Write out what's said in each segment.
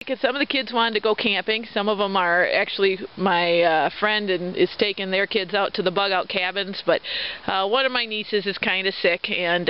because some of the kids wanted to go camping. Some of them are actually my friend and is taking their kids out to the bug out cabins, but one of my nieces is kind of sick, and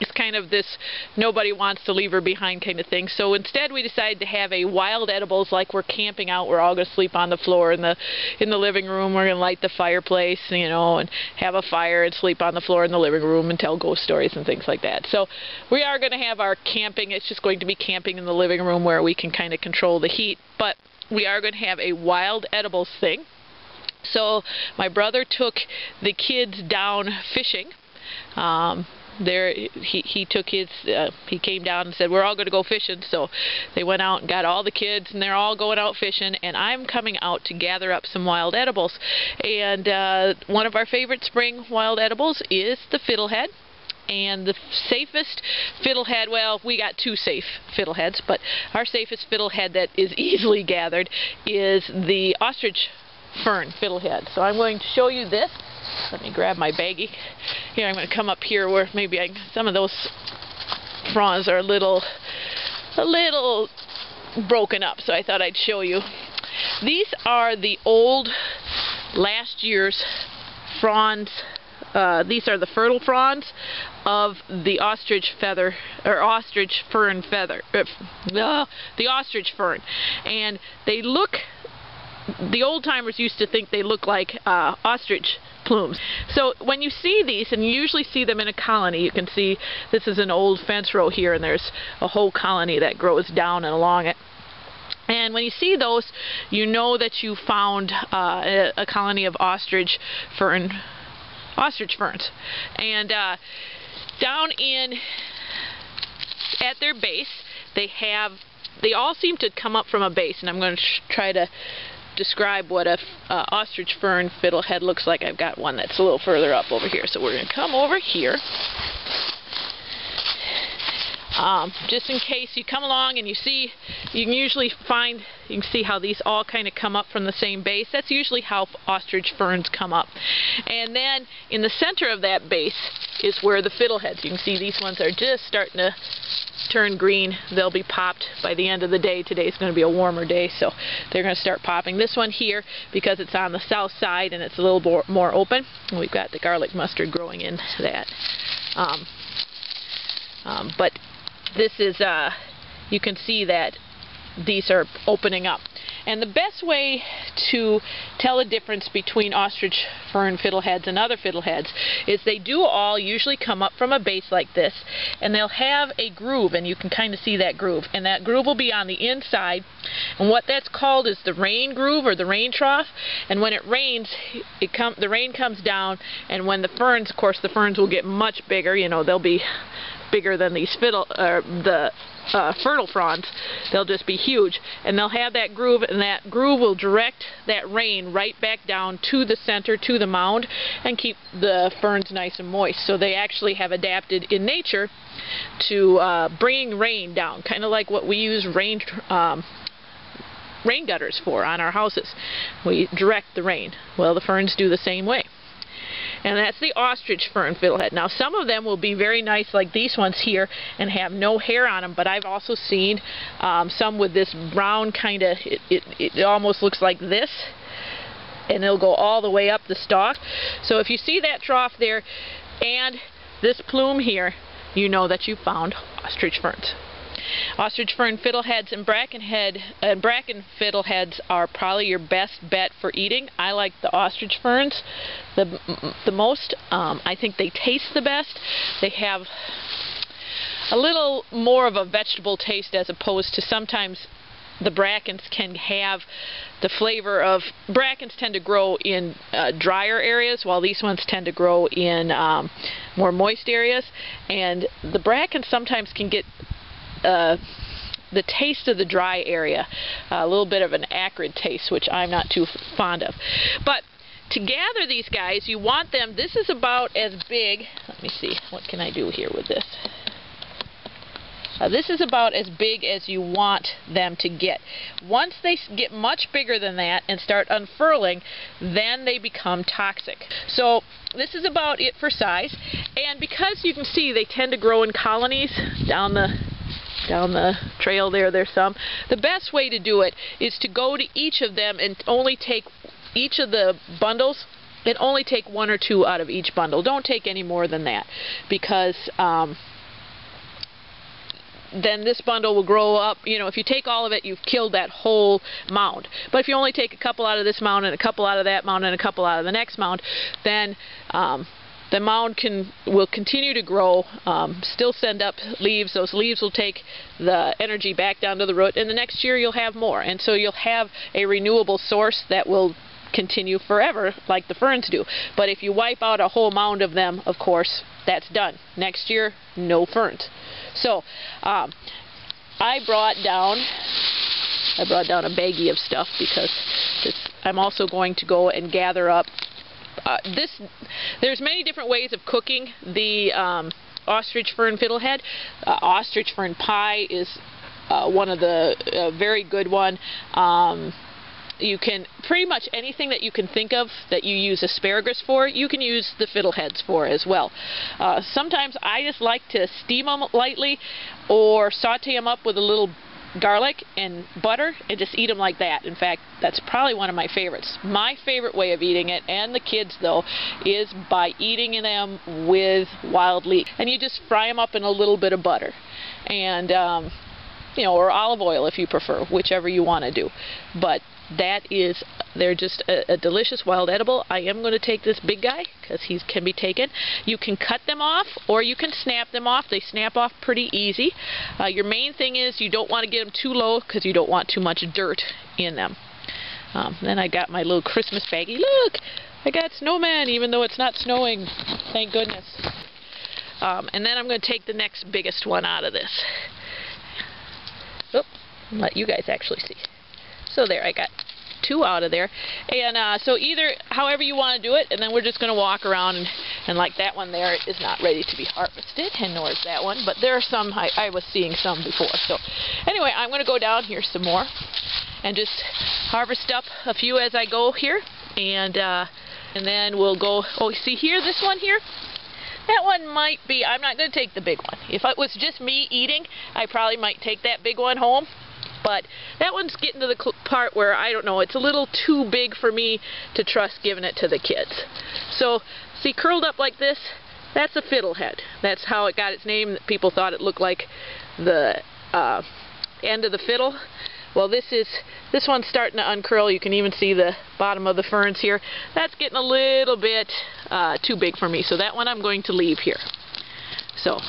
it's kind of this nobody wants to leave her behind kind of thing. So instead we decided to have a wild edibles, like we're camping out. We're all going to sleep on the floor in the living room. We're going to light the fireplace, you know, and have a fire and sleep on the floor in the living room and tell ghost stories and things like that. So we are going to have our camping. It's just going to be camping in the living room where we can kind of control the heat. But we are going to have a wild edibles thing. So my brother took the kids down fishing. He came down and said, we're all going to go fishing. So they went out and got all the kids, and they're all going out fishing, and I'm coming out to gather up some wild edibles. And one of our favorite spring wild edibles is the Fiddlehead. And the safest fiddlehead, well, we got two safe fiddleheads, but our safest fiddlehead that is easily gathered is the Ostrich Fern Fiddlehead. So I'm going to show you this. Let me grab my baggie. Here, I'm going to come up here where maybe some of those fronds are a little broken up, so I thought I'd show you. These are the old last year's fronds. These are the fertile fronds of the ostrich feather, or ostrich fern feather, the ostrich fern, and they look. The old timers used to think they look like ostrich plumes. So when you see these, and you usually see them in a colony, you can see this is an old fence row here, and there's a whole colony that grows down and along it. And when you see those, you know that you found a colony of ostrich ferns. And down at their base, they all seem to come up from a base, and I'm going to try to describe what a ostrich fern fiddlehead looks like. I've got one that's a little further up over here, so we're going to come over here. Just in case you come along and you see, you can usually find, you can see how these all kind of come up from the same base. That's usually how ostrich ferns come up. And then in the center of that base is where the fiddleheads, you can see these ones are just starting to turn green. They'll be popped by the end of the day. Today's going to be a warmer day, so they're going to start popping. This one here, because it's on the south side and it's a little more open, we've got the garlic mustard growing in that. But this is, you can see that these are opening up. And the best way to tell the difference between ostrich fern fiddleheads and other fiddleheads is they do all usually come up from a base like this, and they'll have a groove, and you can kind of see that groove, and that groove will be on the inside, and what that's called is the rain groove or the rain trough. And when it rains, the rain comes down, and when the ferns, of course the ferns will get much bigger, you know, they'll be bigger than these fertile fronds. They'll just be huge, and they'll have that groove, and that groove will direct that rain right back down to the center, to the mound, and keep the ferns nice and moist. So they actually have adapted in nature to bringing rain down, kind of like what we use rain gutters for on our houses. We direct the rain. Well, the ferns do the same way. And that's the ostrich fern fiddlehead. Now, some of them will be very nice, like these ones here, and have no hair on them, but I've also seen some with this brown kind of, it almost looks like this, and it'll go all the way up the stalk. So if you see that trough there and this plume here, you know that you found ostrich ferns. Ostrich fern fiddleheads and bracken fiddleheads are probably your best bet for eating. I like the ostrich ferns the most. I think they taste the best. They have a little more of a vegetable taste, as opposed to sometimes the brackens can have the flavor of, brackens tend to grow in drier areas, while these ones tend to grow in more moist areas. And the brackens sometimes can get the taste of the dry area, a little bit of an acrid taste, which I'm not too fond of. But to gather these guys, you want them, this is about as big, let me see, what can I do here with this? This is about as big as you want them to get. Once they get much bigger than that and start unfurling, then they become toxic. So this is about it for size. And because you can see they tend to grow in colonies down the Down the trail there's some. The best way to do it is to go to each of them and only take each of the bundles and only take 1 or 2 out of each bundle. Don't take any more than that, because then this bundle will grow up. You know, if you take all of it, you've killed that whole mound. But if you only take a couple out of this mound and a couple out of that mound and a couple out of the next mound, then the mound will continue to grow, still send up leaves. Those leaves will take the energy back down to the root, and the next year you'll have more. And so you'll have a renewable source that will continue forever, like the ferns do. But if you wipe out a whole mound of them, of course, that's done. Next year, no ferns. So I brought down a baggie of stuff, because I'm also going to go and gather up there's many different ways of cooking the ostrich fern fiddlehead. Ostrich fern pie is one of the very good one. You can pretty much anything that you can think of that you use asparagus for, you can use the fiddleheads for as well. Sometimes I just like to steam them lightly or saute them up with a little garlic and butter and just eat them like that. In fact, that's probably one of my favorites. My favorite way of eating it, and the kids though, is by eating them with wild leek. And you just fry them up in a little bit of butter, and you know, or olive oil if you prefer, whichever you want to do. But they're just a delicious wild edible. I am going to take this big guy because he can be taken. You can cut them off or you can snap them off. They snap off pretty easy. Your main thing is you don't want to get them too low because you don't want too much dirt in them. Then I got my little Christmas baggie. Look, I got snowman even though it's not snowing. Thank goodness. And then I'm going to take the next biggest one out of this. Oop, and let you guys actually see. So there, I got 2 out of there. And so however you want to do it, and then we're just going to walk around, and like that one there is not ready to be harvested, and nor is that one, but there are some, I was seeing some before. So anyway, I'm going to go down here some more and just harvest up a few as I go here, and then we'll go, oh, see here, this one here? That one might be, I'm not going to take the big one. If it was just me eating, I probably might take that big one home. But that one's getting to the part where, I don't know, it's a little too big for me to trust giving it to the kids. So, see, curled up like this, that's a fiddlehead. That's how it got its name. People thought it looked like the end of the fiddle. Well, this one's starting to uncurl. You can even see the bottom of the ferns here. That's getting a little bit too big for me, so that one I'm going to leave here. So,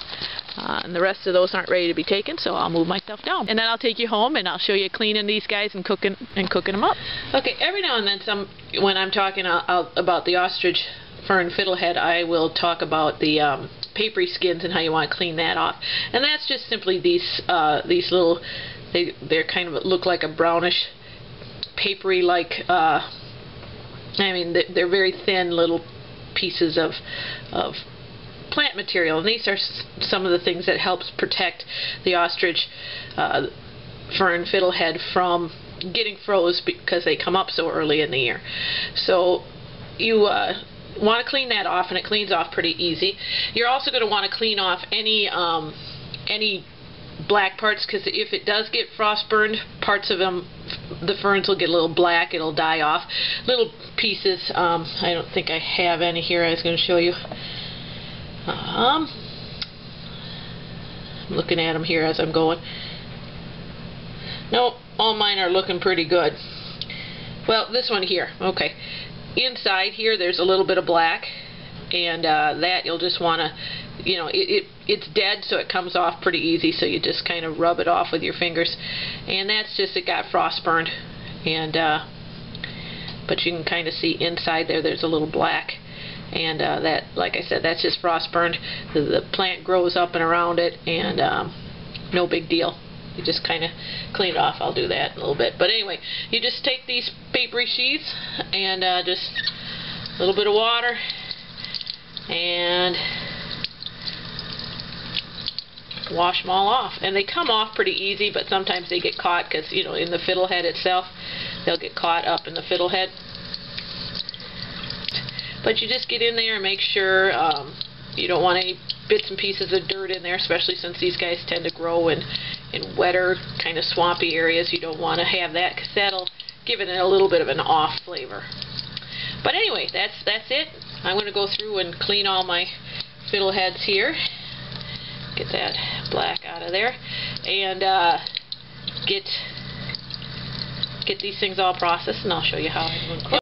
and the rest of those aren't ready to be taken, so I'll move myself down. And then I'll take you home and I'll show you cleaning these guys and cooking them up. Okay, every now and then when I'm talking about the ostrich fern fiddlehead, I will talk about the papery skins and how you want to clean that off. And that's just simply these little, they're kind of look like a brownish papery like, I mean, they're very thin little pieces of plant material, and these are some of the things that helps protect the ostrich fern fiddlehead from getting froze because they come up so early in the year. So you want to clean that off, and it cleans off pretty easy. You're also going to want to clean off any black parts, because if it does get frost burned, parts of them, the ferns will get a little black, it'll die off. Little pieces, I don't think I have any here I was going to show you. I'm looking at them here as I'm going. Nope, all mine are looking pretty good. Well, this one here, okay. Inside here there's a little bit of black, and that you'll just want to, you know, it's dead, so it comes off pretty easy, so you just kind of rub it off with your fingers. And that's just, it got frost burned, and but you can kind of see inside there's a little black. And that, like I said, that's just frost burned. The plant grows up and around it, and no big deal. You just kind of clean it off. I'll do that in a little bit. But anyway, you just take these papery sheets and just a little bit of water and wash them all off. And they come off pretty easy, but sometimes they get caught because, you know, in the fiddlehead itself, they'll get caught up in the fiddlehead. But you just get in there and make sure you don't want any bits and pieces of dirt in there, especially since these guys tend to grow in wetter, kind of swampy areas. You don't want to have that because that'll give it a little bit of an off flavor. But anyway, that's it. I'm going to go through and clean all my fiddleheads here. Get that black out of there. And get these things all processed, and I'll show you how I'm going to cook.